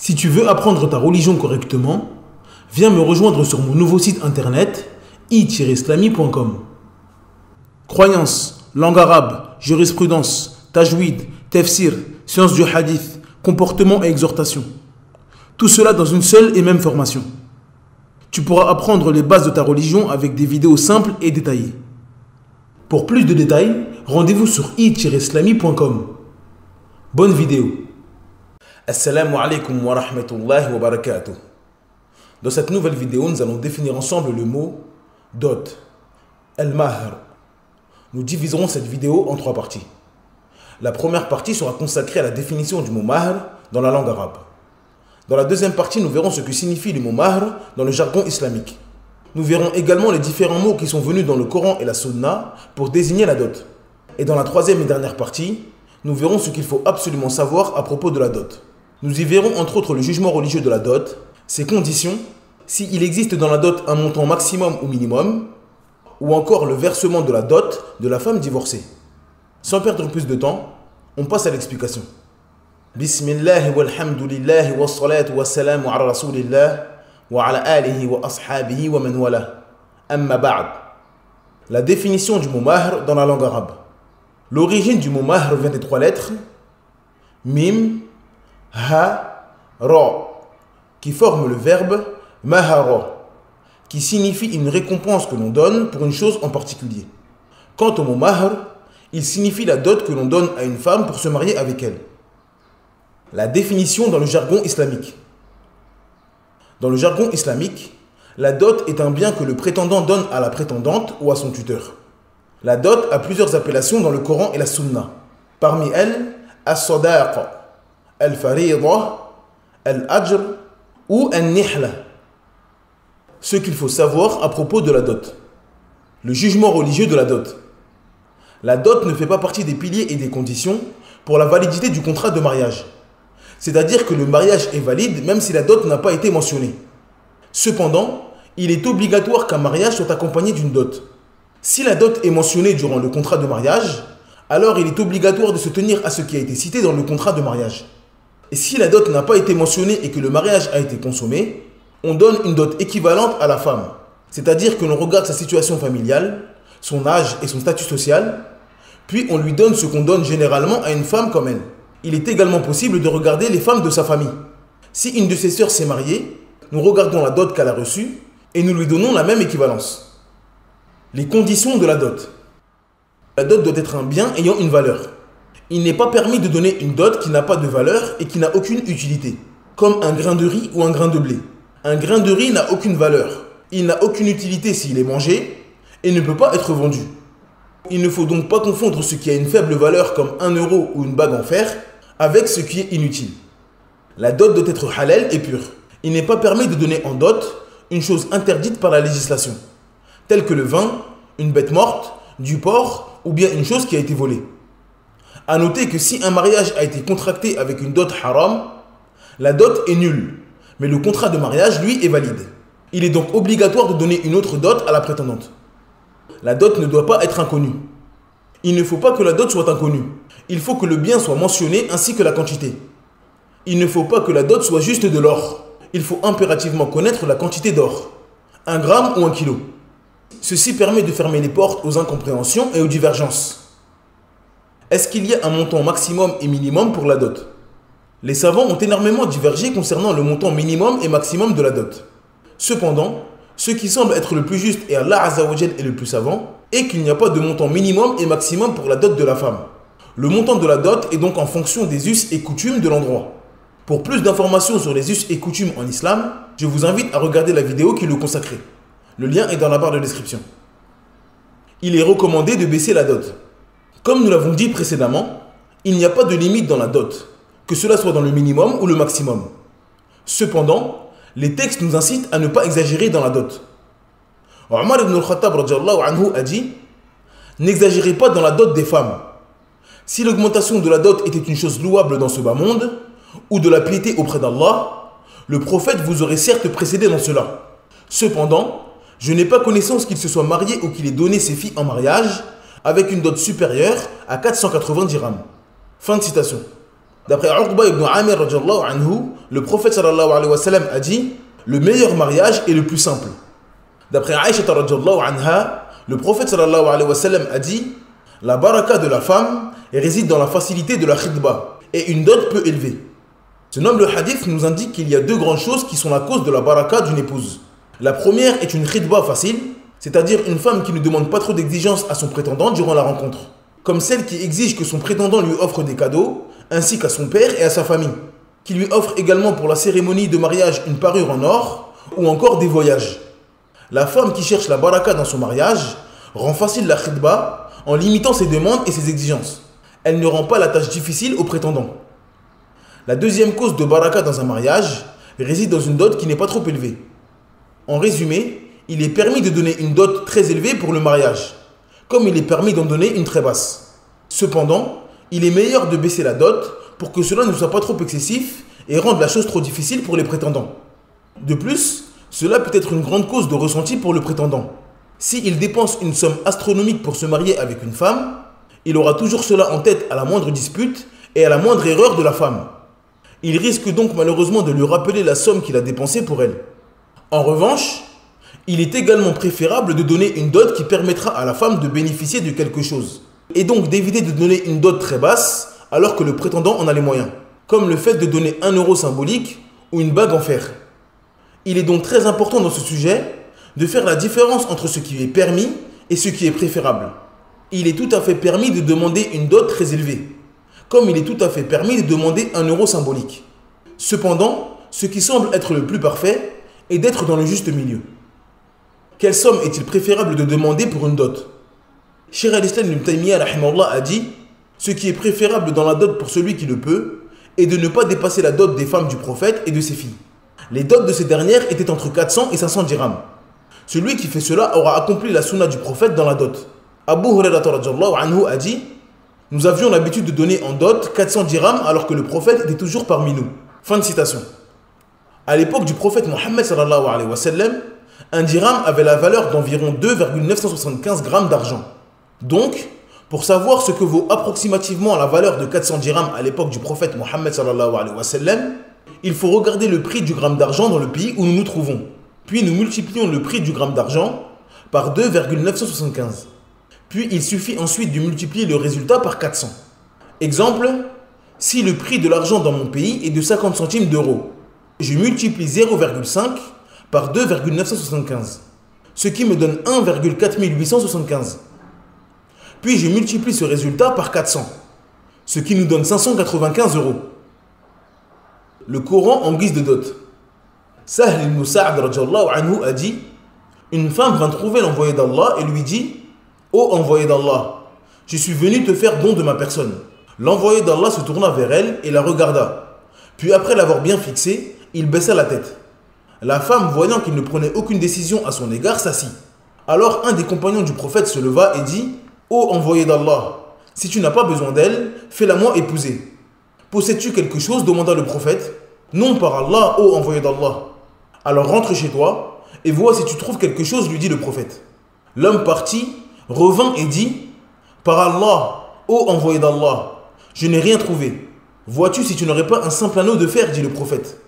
Si tu veux apprendre ta religion correctement, viens me rejoindre sur mon nouveau site internet i-islami.com. Croyances, langue arabe, jurisprudence, tajwid, tafsir, sciences du hadith, comportement et exhortation. Tout cela dans une seule et même formation. Tu pourras apprendre les bases de ta religion avec des vidéos simples et détaillées. Pour plus de détails, rendez-vous sur i-islami.com. Bonne vidéo. Assalamu alaikum wa rahmatullahi wa barakatuh. Dans cette nouvelle vidéo, nous allons définir ensemble le mot dot, al-mahr. Nous diviserons cette vidéo en 3 parties. La première partie sera consacrée à la définition du mot mahr dans la langue arabe. Dans la deuxième partie, nous verrons ce que signifie le mot mahr dans le jargon islamique. Nous verrons également les différents mots qui sont venus dans le Coran et la Sunna pour désigner la dot. Et dans la troisième et dernière partie, nous verrons ce qu'il faut absolument savoir à propos de la dot. Nous y verrons entre autres le jugement religieux de la dot, ses conditions, s'il existe dans la dot un montant maximum ou minimum, ou encore le versement de la dot de la femme divorcée. Sans perdre plus de temps, on passe à l'explication. Bismillah walhamdulillah wa salatu wa salamu ala rasulillah wa ala alihi wa ashabihi wa man wala. Amma ba'd. La définition du mot mahr dans la langue arabe. L'origine du mot mahr vient des 3 lettres mim, ha, ra, qui forment le verbe mahara, qui signifie une récompense que l'on donne pour une chose en particulier. Quant au mot mahr, il signifie la dot que l'on donne à une femme pour se marier avec elle. La définition dans le jargon islamique. Dans le jargon islamique, la dot est un bien que le prétendant donne à la prétendante ou à son tuteur. La dot a plusieurs appellations dans le Coran et la Sunna. Parmi elles, as-sadaq, al-farida, al-ajr ou al-nihla. Ce qu'il faut savoir à propos de la dot. Le jugement religieux de la dot. La dot ne fait pas partie des piliers et des conditions pour la validité du contrat de mariage. C'est-à-dire que le mariage est valide même si la dot n'a pas été mentionnée. Cependant, il est obligatoire qu'un mariage soit accompagné d'une dot. Si la dot est mentionnée durant le contrat de mariage, alors il est obligatoire de se tenir à ce qui a été cité dans le contrat de mariage. Et si la dot n'a pas été mentionnée et que le mariage a été consommé, on donne une dot équivalente à la femme. C'est-à-dire que l'on regarde sa situation familiale, son âge et son statut social, puis on lui donne ce qu'on donne généralement à une femme comme elle. Il est également possible de regarder les femmes de sa famille. Si une de ses sœurs s'est mariée, nous regardons la dot qu'elle a reçue et nous lui donnons la même équivalence. Les conditions de la dot. La dot doit être un bien ayant une valeur. Il n'est pas permis de donner une dot qui n'a pas de valeur et qui n'a aucune utilité, comme un grain de riz ou un grain de blé. Un grain de riz n'a aucune valeur. Il n'a aucune utilité s'il est mangé et ne peut pas être vendu. Il ne faut donc pas confondre ce qui a une faible valeur comme 1 euro ou une bague en fer avec ce qui est inutile. La dot doit être halal et pure. Il n'est pas permis de donner en dot une chose interdite par la législation, telle que le vin, une bête morte, du porc ou bien une chose qui a été volée. A noter que si un mariage a été contracté avec une dot haram, la dot est nulle, mais le contrat de mariage, lui, est valide. Il est donc obligatoire de donner une autre dot à la prétendante. La dot ne doit pas être inconnue. Il ne faut pas que la dot soit inconnue. Il faut que le bien soit mentionné ainsi que la quantité. Il ne faut pas que la dot soit juste de l'or. Il faut impérativement connaître la quantité d'or. 1 gramme ou 1 kilo. Ceci permet de fermer les portes aux incompréhensions et aux divergences. Est-ce qu'il y a un montant maximum et minimum pour la dot? Les savants ont énormément divergé concernant le montant minimum et maximum de la dot. Cependant, ce qui semble être le plus juste et Allah Azza wa Jal est le plus savant est qu'il n'y a pas de montant minimum et maximum pour la dot de la femme. Le montant de la dot est donc en fonction des us et coutumes de l'endroit. Pour plus d'informations sur les us et coutumes en islam, je vous invite à regarder la vidéo qui est consacrée. Le lien est dans la barre de description. Il est recommandé de baisser la dot. Comme nous l'avons dit précédemment, il n'y a pas de limite dans la dot, que cela soit dans le minimum ou le maximum. Cependant, les textes nous incitent à ne pas exagérer dans la dot. Omar ibn al-Khattab a dit « N'exagérez pas dans la dot des femmes. Si l'augmentation de la dot était une chose louable dans ce bas monde, ou de la piété auprès d'Allah, le prophète vous aurait certes précédé dans cela. Cependant, je n'ai pas connaissance qu'il se soit marié ou qu'il ait donné ses filles en mariage avec une dot supérieure à 480 dirhams. » Fin de citation. D'après Uqba ibn Amir radiyallahu anhu, le prophète sallallahu alayhi wa sallam a dit: le meilleur mariage est le plus simple. D'après Aïcha radiyallahu anha, le prophète sallallahu alayhi wa sallam a dit: la baraka de la femme réside dans la facilité de la khidba et une dot peu élevée. Ce noble hadith nous indique qu'il y a deux grandes choses qui sont la cause de la baraka d'une épouse. La première est une khidba facile, c'est-à-dire une femme qui ne demande pas trop d'exigences à son prétendant durant la rencontre, comme celle qui exige que son prétendant lui offre des cadeaux, ainsi qu'à son père et à sa famille, qui lui offre également pour la cérémonie de mariage une parure en or ou encore des voyages. La femme qui cherche la baraka dans son mariage rend facile la khidba en limitant ses demandes et ses exigences. Elle ne rend pas la tâche difficile au prétendant. La deuxième cause de baraka dans un mariage réside dans une dot qui n'est pas trop élevée. En résumé, il est permis de donner une dot très élevée pour le mariage, comme il est permis d'en donner une très basse. Cependant, il est meilleur de baisser la dot pour que cela ne soit pas trop excessif et rende la chose trop difficile pour les prétendants. De plus, cela peut être une grande cause de ressenti pour le prétendant. S'il dépense une somme astronomique pour se marier avec une femme, il aura toujours cela en tête à la moindre dispute et à la moindre erreur de la femme. Il risque donc malheureusement de lui rappeler la somme qu'il a dépensée pour elle. En revanche, il est également préférable de donner une dot qui permettra à la femme de bénéficier de quelque chose, et donc d'éviter de donner une dot très basse alors que le prétendant en a les moyens, comme le fait de donner 1 euro symbolique ou une bague en fer. Il est donc très important dans ce sujet de faire la différence entre ce qui est permis et ce qui est préférable. Il est tout à fait permis de demander une dot très élevée, comme il est tout à fait permis de demander 1 euro symbolique. Cependant, ce qui semble être le plus parfait est d'être dans le juste milieu. Quelle somme est-il préférable de demander pour une dot? Cheikh al-Islam ibn Taymiyyah rahimahullah a dit: ce qui est préférable dans la dot pour celui qui le peut est de ne pas dépasser la dot des femmes du prophète et de ses filles. Les dots de ces dernières étaient entre 400 et 500 dirhams. Celui qui fait cela aura accompli la sunna du prophète dans la dot. Abu Hurairah radhiyallahu anhu a dit: nous avions l'habitude de donner en dot 400 dirhams alors que le prophète était toujours parmi nous. Fin de citation. À l'époque du prophète Mohammed sallallahu alayhi wa sallam, un dirham avait la valeur d'environ 2,975 grammes d'argent. Donc, pour savoir ce que vaut approximativement la valeur de 400 dirhams à l'époque du prophète Mohammed sallallahu alayhi wa sallam, il faut regarder le prix du gramme d'argent dans le pays où nous nous trouvons. Puis nous multiplions le prix du gramme d'argent par 2,975. Puis il suffit ensuite de multiplier le résultat par 400. Exemple, si le prix de l'argent dans mon pays est de 50 centimes d'euros, je multiplie 0,5 par 2,975, ce qui me donne 1,4875. Puis je multiplie ce résultat par 400, ce qui nous donne 595 euros. Le Coran en guise de dot. Sahl ibn Sa'd radhiyallahu anhu a dit: une femme vint trouver l'envoyé d'Allah et lui dit: ô envoyé d'Allah, je suis venu te faire don de ma personne. L'envoyé d'Allah se tourna vers elle et la regarda. Puis après l'avoir bien fixée, il baissa la tête. La femme, voyant qu'il ne prenait aucune décision à son égard, s'assit. Alors un des compagnons du prophète se leva et dit: ô envoyé d'Allah, si tu n'as pas besoin d'elle, fais-la moi épouser. Possèdes-tu quelque chose? Demanda le prophète. Non, par Allah, ô envoyé d'Allah. Alors rentre chez toi et vois si tu trouves quelque chose, lui dit le prophète. L'homme partit, revint et dit: par Allah, ô envoyé d'Allah, je n'ai rien trouvé. Vois-tu si tu n'aurais pas un simple anneau de fer, dit le prophète.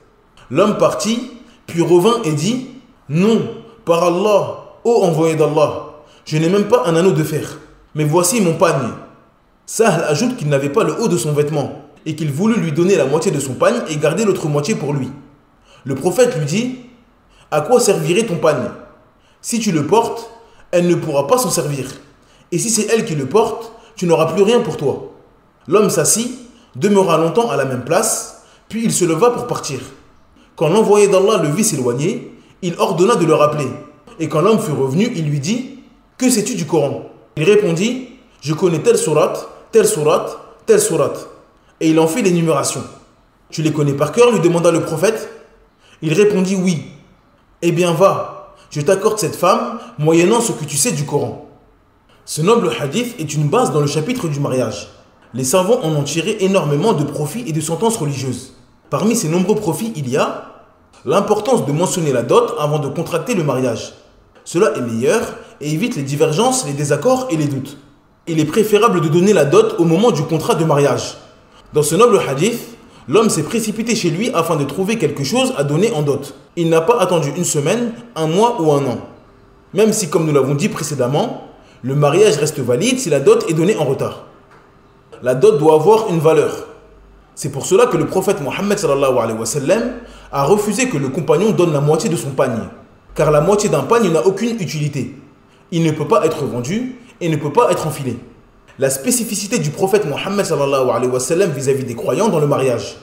L'homme partit, puis revint et dit: non, par Allah, ô envoyé d'Allah, je n'ai même pas un anneau de fer, mais voici mon pagne. Sahl ajoute qu'il n'avait pas le haut de son vêtement et qu'il voulut lui donner la moitié de son pagne et garder l'autre moitié pour lui. Le prophète lui dit: à quoi servirait ton pagne? Si tu le portes, elle ne pourra pas s'en servir. Et si c'est elle qui le porte, tu n'auras plus rien pour toi. L'homme s'assit, demeura longtemps à la même place, puis il se leva pour partir. Quand l'envoyé d'Allah le vit s'éloigner, il ordonna de le rappeler. Et quand l'homme fut revenu, il lui dit: que sais-tu du Coran? Il répondit: je connais telle sourate, telle sourate, telle sourate. Et il en fit l'énumération. Tu les connais par cœur? Lui demanda le prophète. Il répondit: oui. Eh bien va, je t'accorde cette femme, moyennant ce que tu sais du Coran. Ce noble hadith est une base dans le chapitre du mariage. Les savants en ont tiré énormément de profits et de sentences religieuses. Parmi ces nombreux profits, il y a l'importance de mentionner la dot avant de contracter le mariage. Cela est meilleur et évite les divergences, les désaccords et les doutes. Il est préférable de donner la dot au moment du contrat de mariage. Dans ce noble hadith, l'homme s'est précipité chez lui afin de trouver quelque chose à donner en dot. Il n'a pas attendu une semaine, un mois ou un an. Même si, comme nous l'avons dit précédemment, le mariage reste valide si la dot est donnée en retard. La dot doit avoir une valeur. C'est pour cela que le prophète Mohammed sallallahu alayhi wa sallam a refusé que le compagnon donne la moitié de son panier. Car la moitié d'un panier n'a aucune utilité. Il ne peut pas être vendu et ne peut pas être enfilé. La spécificité du prophète Mohammed sallallahu alayhi wa sallam vis-à-vis des croyants dans le mariage.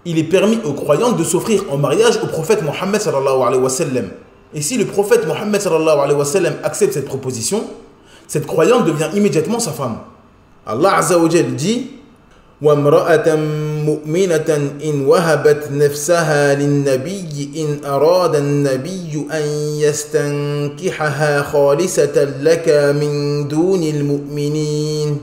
Il est permis aux croyants de s'offrir en mariage au prophète Mohammed sallallahu alayhi wa sallam. Et si le prophète Mohammed sallallahu alayhi wa sallam accepte cette proposition, cette croyante devient immédiatement sa femme. Allah Azza wa Jal dit وَامْرَأَةً مُؤْمِنَةً إِنْ وَهَبَتْ نَفْسَهَا لِلنَّبِيِّ إِنْ أَرَادَ النَّبِيُّ أَنْ يَسْتَنْكِحَهَا خَالِصَةً لَكَ مِنْ دُونِ الْمُؤْمِنِينَ.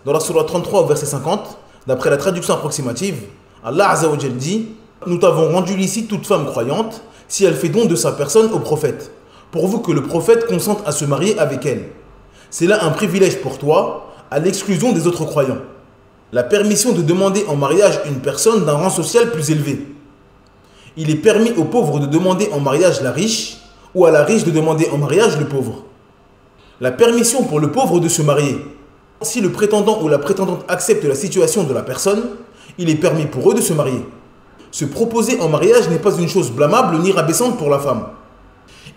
Dans la Sourate 33 au verset 50, d'après la traduction approximative, Allah Azza wa Jal dit nous t'avons rendu licite toute femme croyante si elle fait don de sa personne au prophète, pourvu que le prophète consente à se marier avec elle. C'est là un privilège pour toi, à l'exclusion des autres croyants. La permission de demander en mariage une personne d'un rang social plus élevé. Il est permis aux pauvres de demander en mariage la riche, ou à la riche de demander en mariage le pauvre. La permission pour le pauvre de se marier. Si le prétendant ou la prétendante accepte la situation de la personne, il est permis pour eux de se marier. Se proposer en mariage n'est pas une chose blâmable ni rabaissante pour la femme.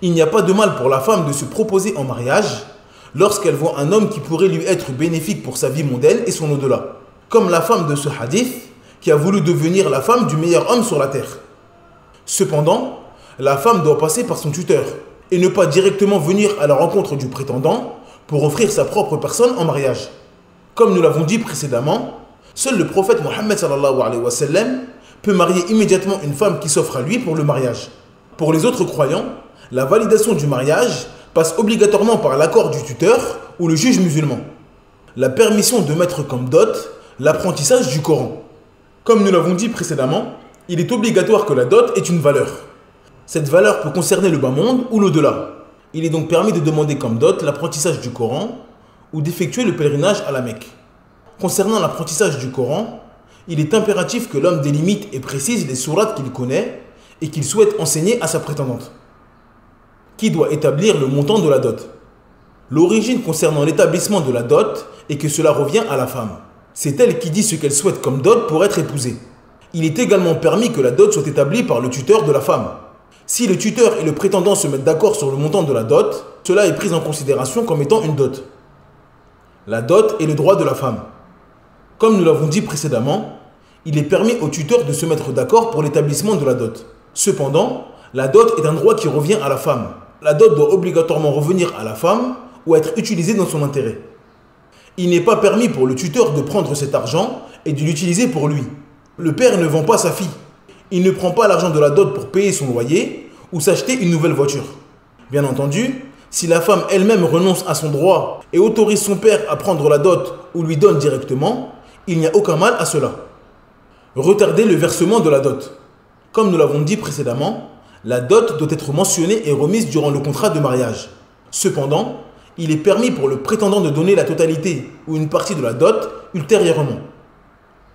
Il n'y a pas de mal pour la femme de se proposer en mariage lorsqu'elle voit un homme qui pourrait lui être bénéfique pour sa vie mondaine et son au-delà. Comme la femme de ce hadith qui a voulu devenir la femme du meilleur homme sur la terre. Cependant, la femme doit passer par son tuteur et ne pas directement venir à la rencontre du prétendant pour offrir sa propre personne en mariage. Comme nous l'avons dit précédemment, seul le prophète Mohammed sallallahu alayhi wa sallam peut marier immédiatement une femme qui s'offre à lui pour le mariage. Pour les autres croyants, la validation du mariage passe obligatoirement par l'accord du tuteur ou le juge musulman. La permission de mettre comme dot l'apprentissage du Coran. Comme nous l'avons dit précédemment, il est obligatoire que la dot ait une valeur. Cette valeur peut concerner le bas monde ou l'au-delà. Il est donc permis de demander comme dot l'apprentissage du Coran ou d'effectuer le pèlerinage à la Mecque. Concernant l'apprentissage du Coran, il est impératif que l'homme délimite et précise les sourates qu'il connaît et qu'il souhaite enseigner à sa prétendante, qui doit établir le montant de la dot. L'origine concernant l'établissement de la dot est que cela revient à la femme. C'est elle qui dit ce qu'elle souhaite comme dot pour être épousée. Il est également permis que la dot soit établie par le tuteur de la femme. Si le tuteur et le prétendant se mettent d'accord sur le montant de la dot, cela est pris en considération comme étant une dot. La dot est le droit de la femme. Comme nous l'avons dit précédemment, il est permis au tuteur de se mettre d'accord pour l'établissement de la dot. Cependant, la dot est un droit qui revient à la femme. La dot doit obligatoirement revenir à la femme ou être utilisée dans son intérêt. Il n'est pas permis pour le tuteur de prendre cet argent et de l'utiliser pour lui. Le père ne vend pas sa fille. Il ne prend pas l'argent de la dot pour payer son loyer ou s'acheter une nouvelle voiture. Bien entendu, si la femme elle-même renonce à son droit et autorise son père à prendre la dot ou lui donne directement, il n'y a aucun mal à cela. Retarder le versement de la dot. Comme nous l'avons dit précédemment, la dot doit être mentionnée et remise durant le contrat de mariage. Cependant, il est permis pour le prétendant de donner la totalité ou une partie de la dot ultérieurement.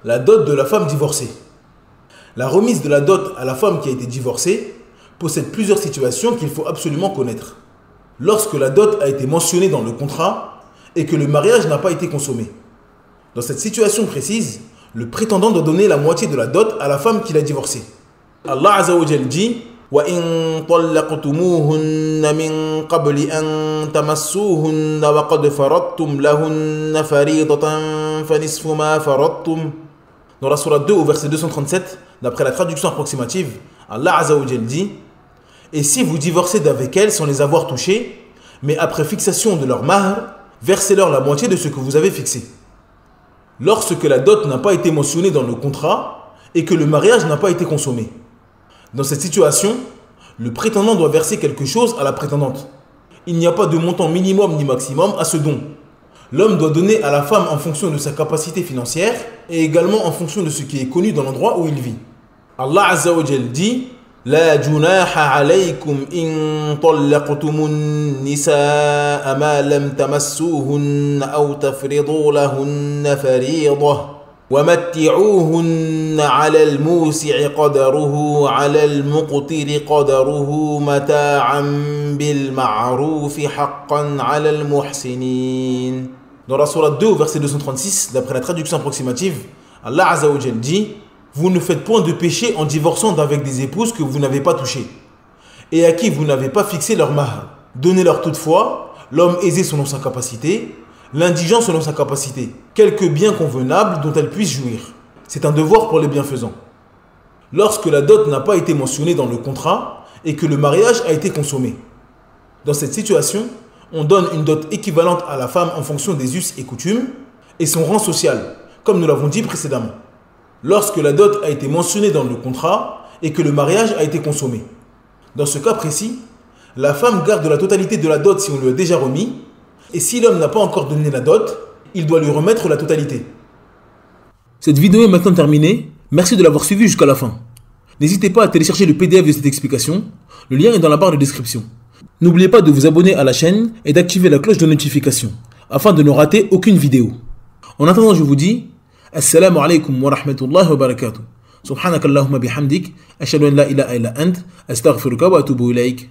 La dot de la femme divorcée. La remise de la dot à la femme qui a été divorcée possède plusieurs situations qu'il faut absolument connaître. Lorsque la dot a été mentionnée dans le contrat et que le mariage n'a pas été consommé. Dans cette situation précise, le prétendant doit donner la moitié de la dot à la femme qu'il a divorcée. Allah Azza wa Jal dit وَإِن طَلَّقْتُمُوهُنَّ مِن قَبْلِ أَن تَمَسُّوهُنَّ وَقَدْ فَرَضْتُمْ لَهُنَّ فَرِيضَةً فَنِصْفُ مَا فَرَضْتُمْ. Dans la Sourate 2 au verset 237, d'après la traduction approximative, Allah Azza wa Jal dit et si vous divorcez d'avec elles sans les avoir touchées, mais après fixation de leur mahr, versez-leur la moitié de ce que vous avez fixé. Lorsque la dot n'a pas été mentionnée dans le contrat et que le mariage n'a pas été consommé. Dans cette situation, le prétendant doit verser quelque chose à la prétendante. Il n'y a pas de montant minimum ni maximum à ce don. L'homme doit donner à la femme en fonction de sa capacité financière et également en fonction de ce qui est connu dans l'endroit où il vit. Allah Azza wa Jal dit لا جناح عليكم إن طلقتم النساء ما لم تمسوهن أو تفرضوا لهن فريضة وَمَتِّعُوهُنَّ عَلَى الْمُوسِعِ قَدَرُهُ عَلَى الْمُقْتِرِ قَدَرُهُ مَتَاعًا بِالْمَعْرُوفِ حَقًّا عَلَى الْمُحْسِنِينَ. Dans la sourate 2, verset 236, d'après la traduction approximative, Allah Azza wa Jal dit: vous ne faites point de péché en divorçant d'avec des épouses que vous n'avez pas touchées et à qui vous n'avez pas fixé leur mahr. Donnez-leur toutefois, l'homme aisé selon sa capacité, l'indigent selon sa capacité, quelques biens convenables dont elles puissent jouir. C'est un devoir pour les bienfaisants. Lorsque la dot n'a pas été mentionnée dans le contrat et que le mariage a été consommé. Dans cette situation, on donne une dot équivalente à la femme en fonction des us et coutumes et son rang social, comme nous l'avons dit précédemment. Lorsque la dot a été mentionnée dans le contrat et que le mariage a été consommé. Dans ce cas précis, la femme garde la totalité de la dot si on lui a déjà remis, et si l'homme n'a pas encore donné la dot, il doit lui remettre la totalité. Cette vidéo est maintenant terminée. Merci de l'avoir suivi jusqu'à la fin. N'hésitez pas à télécharger le PDF de cette explication. Le lien est dans la barre de description. N'oubliez pas de vous abonner à la chaîne et d'activer la cloche de notification afin de ne rater aucune vidéo. En attendant, je vous dis Assalamu alaikum wa rahmatullahi wa barakatuh. Subhanakallahumma bihamdik. Ashhadu an la ilaha illa ant. Astaghfiruka wa atubu ilaik.